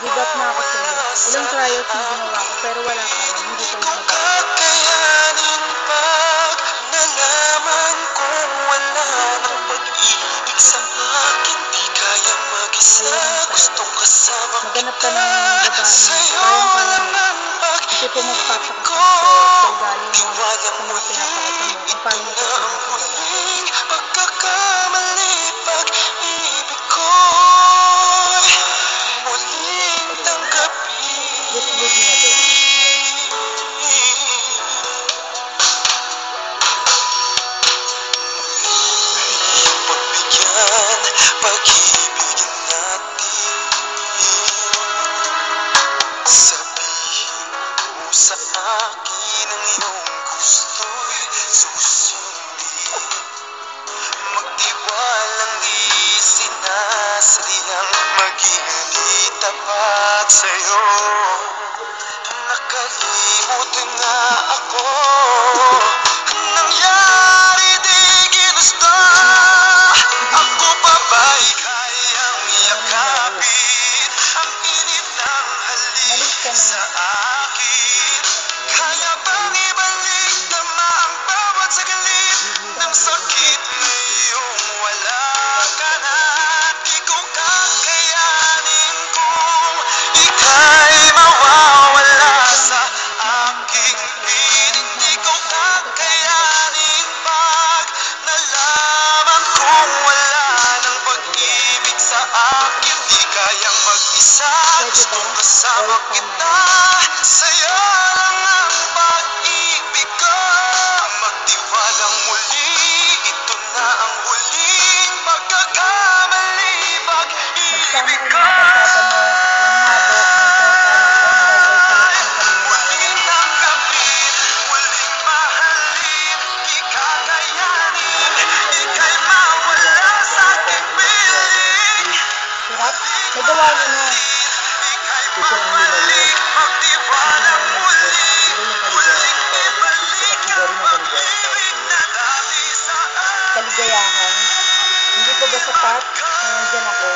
Give up na ako sa'yo. Ilang trials na ginawa ko, pero wala pa rin. Hindi ko na mabago. Kakayanin pag nalaman kong wala ng pag-ibig sa akin. Di kaya mag-isa, gustong kasama Maghanap ka ng babae. sa'yo lang ang Kasi po pag-ibig magpapakasama ko. sa ugali mo, Tiwala sa mga pinapakita mo, kung paano mo na ang sasabihin sa babae. huling pagkakamali, pag-ibig ko muling tanggapin. Just leave me alone. Pagbigyan, pag-ibigin natin. Sabihin mo sa akin ang iyong gusto'y susundin. Magtiwalang di sinasadyang maging di tapat sa'yo. Nakalimot na ako. Nangyari di ginusto. Ako pa ba'y kayang yakapin ang init ng halik sa akin? Kaya bang ibalik tama ang bawat saglit ng sakit ngayong wala ka na? Di ko kakayanin kung ika'y mawawala sa aking piling. Di ko kakayanin pag nalaman kong wala ng pag-ibig sa akin. Di kayang mag-isa, gustong kasama kita. Sa'yo lang ang pag-ibig ko. Magtiwalang muli, ito na ang huling pagkakamali. Pag-ibig ko muling tanggapin, muling mahalin. Di kakayanin, ika'y mawala sa aking piling. Hirap? Nagawa mo na. Ika'y mawalik, magtiwalang muli. Muling ibalik ang pag-ibig na dati sa akin. Kaligayahan. Hindi pa ba sapat na nandyan ako?